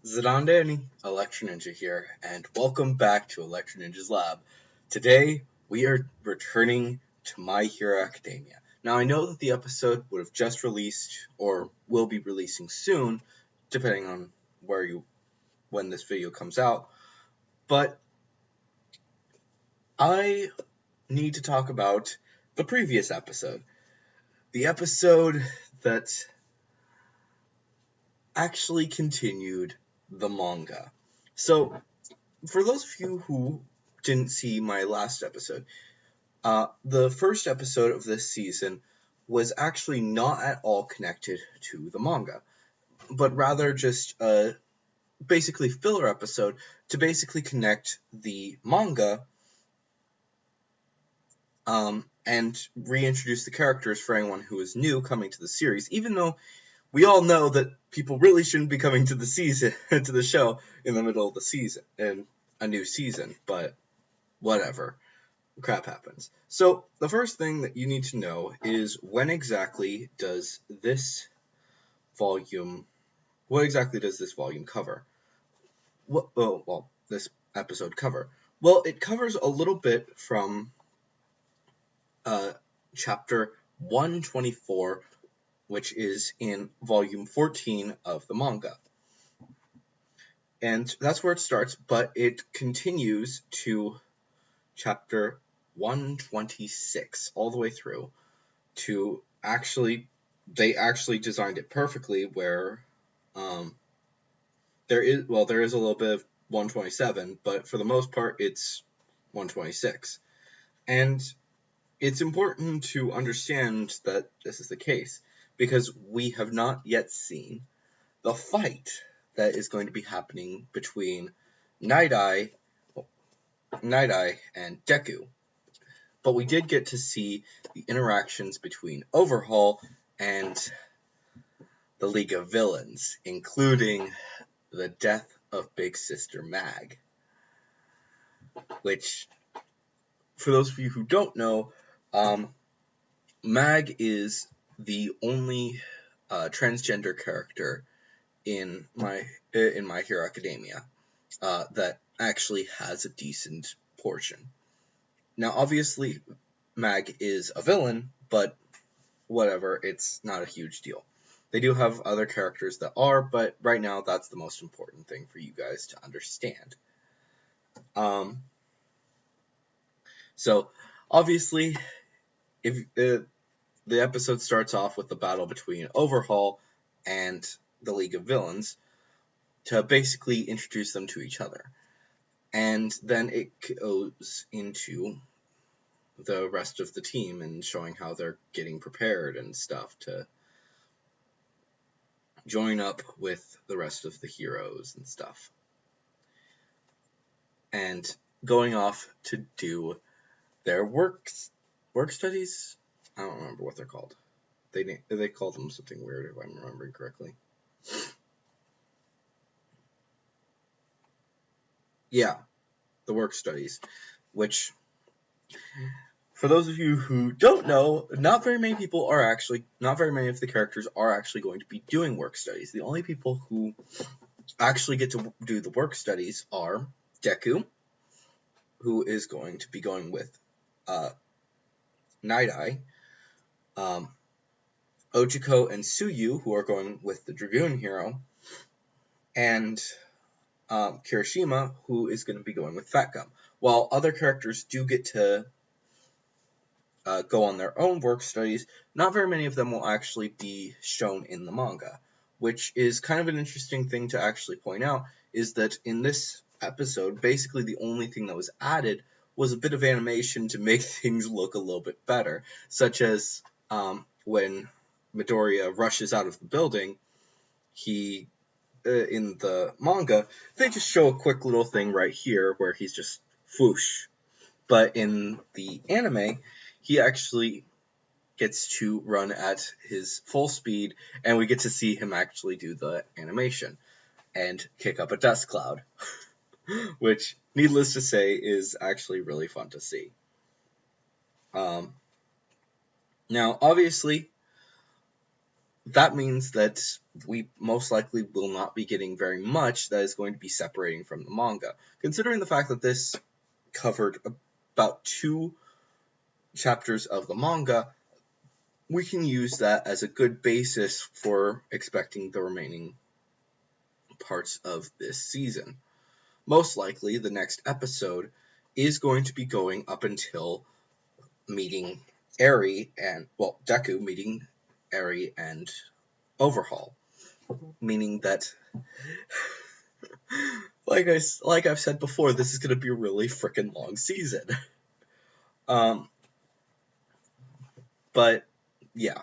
Zadandani, Electro Ninja here, and welcome back to Electro Ninja's Lab. Today, we are returning to My Hero Academia. Now, I know that the episode would have just released, or will be releasing soon, depending on when this video comes out, but I need to talk about the previous episode. The episode that actually continued the manga. So, for those of you who didn't see my last episode, the first episode of this season was actually not at all connected to the manga, but rather just a basically filler episode to basically connect the manga and reintroduce the characters for anyone who is new coming to the series, even though we all know that people really shouldn't be coming to the season to the show in the middle of the season in a new season, but whatever. Crap happens. So the first thing that you need to know is what exactly does this volume cover? This episode cover? Well, it covers a little bit from chapter 124, which is in volume 14 of the manga. And that's where it starts, but it continues to chapter 126 all the way through to they actually designed it perfectly where there is a little bit of 127, but for the most part it's 126. And it's important to understand that this is the case because we have not yet seen the fight that is going to be happening between Night Eye and Deku. But we did get to see the interactions between Overhaul and the League of Villains, including the death of Big Sister Mag. Which, for those of you who don't know, Mag is the only transgender character in My Hero Academia that actually has a decent portion. Now, obviously, Mag is a villain, but whatever, it's not a huge deal. They do have other characters that are, but right now that's the most important thing for you guys to understand. So, obviously, if the episode starts off with the battle between Overhaul and the League of Villains to basically introduce them to each other. And then it goes into the rest of the team and showing how they're getting prepared and stuff to join up with the rest of the heroes and stuff. And going off to do their work studies. I don't remember what they're called. They call them something weird if I'm remembering correctly. Yeah, the work studies, which for those of you who don't know, not very many of the characters are actually going to be doing work studies. The only people who actually get to do the work studies are Deku, who is going to be going with Night Eye, Ochiko and Tsuyu, who are going with the Dragoon Hero, and Kirishima, who is going to be going with Fat Gum. While other characters do get to go on their own work studies, not very many of them will actually be shown in the manga, which is kind of an interesting thing to actually point out, is that in this episode, basically the only thing that was added was a bit of animation to make things look a little bit better, such as when Midoriya rushes out of the building, in the manga, they just show a quick little thing right here where he's just whoosh. But in the anime, he actually gets to run at his full speed, and we get to see him actually do the animation and kick up a dust cloud, which, needless to say, is actually really fun to see. Now, obviously, that means that we most likely will not be getting very much that is going to be separating from the manga. Considering the fact that this covered about 2 chapters of the manga, we can use that as a good basis for expecting the remaining parts of this season. Most likely, the next episode is going to be going up until meeting Eri and, well, Deku meeting Eri and Overhaul. Meaning that, like I've said before, this is going to be a really freaking long season. But, yeah.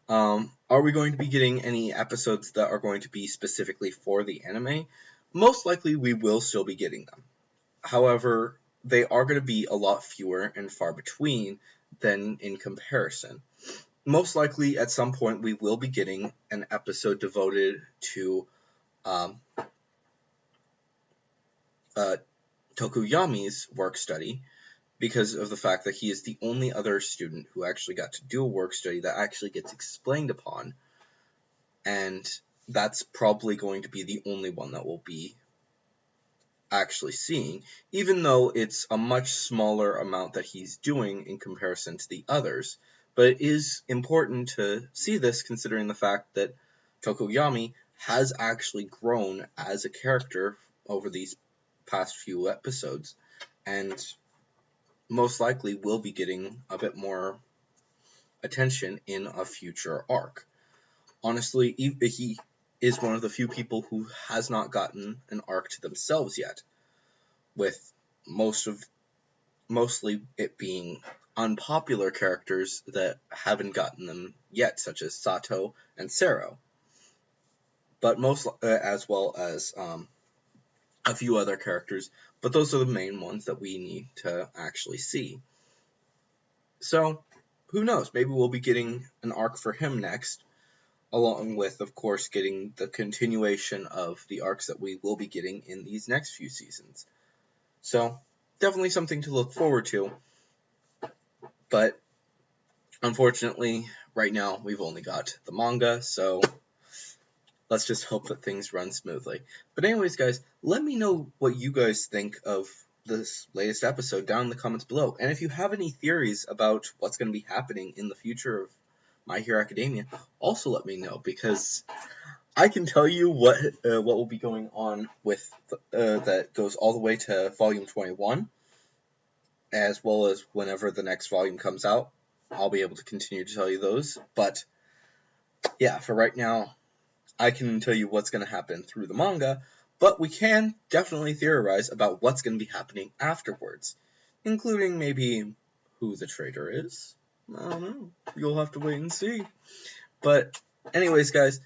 Are we going to be getting any episodes that are going to be specifically for the anime? Most likely we will still be getting them. However, they are going to be a lot fewer and far between than in comparison. Most likely at some point we will be getting an episode devoted to Tokuyami's work study, because of the fact that he is the only other student who actually got to do a work study that actually gets explained upon, and that's probably going to be the only one that we'll be actually seeing, even though it's a much smaller amount that he's doing in comparison to the others. But it is important to see this considering the fact that Tokoyami has actually grown as a character over these past few episodes, and most likely will be getting a bit more attention in a future arc. Honestly, he is one of the few people who has not gotten an arc to themselves yet, with mostly it being unpopular characters that haven't gotten them yet, such as Sato and Sero, but as well as a few other characters, but those are the main ones that we need to actually see. So, who knows, maybe we'll be getting an arc for him next, along with, of course, getting the continuation of the arcs that we will be getting in these next few seasons. So, definitely something to look forward to, but unfortunately, right now, we've only got the manga, so let's just hope that things run smoothly. But anyways, guys, let me know what you guys think of this latest episode down in the comments below. And if you have any theories about what's going to be happening in the future of My Hero Academia, also let me know, because I can tell you what will be going on with that goes all the way to volume 21, as well as whenever the next volume comes out. I'll be able to continue to tell you those. But yeah, for right now, I can tell you what's going to happen through the manga, but we can definitely theorize about what's going to be happening afterwards, including maybe who the traitor is. I don't know. You'll have to wait and see. But anyways, guys,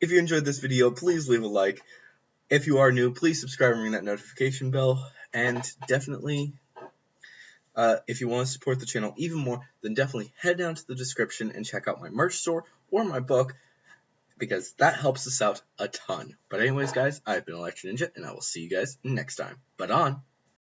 if you enjoyed this video, please leave a like. If you are new, please subscribe and ring that notification bell. And definitely, if you want to support the channel even more, then definitely head down to the description and check out my merch store or my book, because that helps us out a ton. But anyways, guys, I've been Electro Ninja, and I will see you guys next time. But on!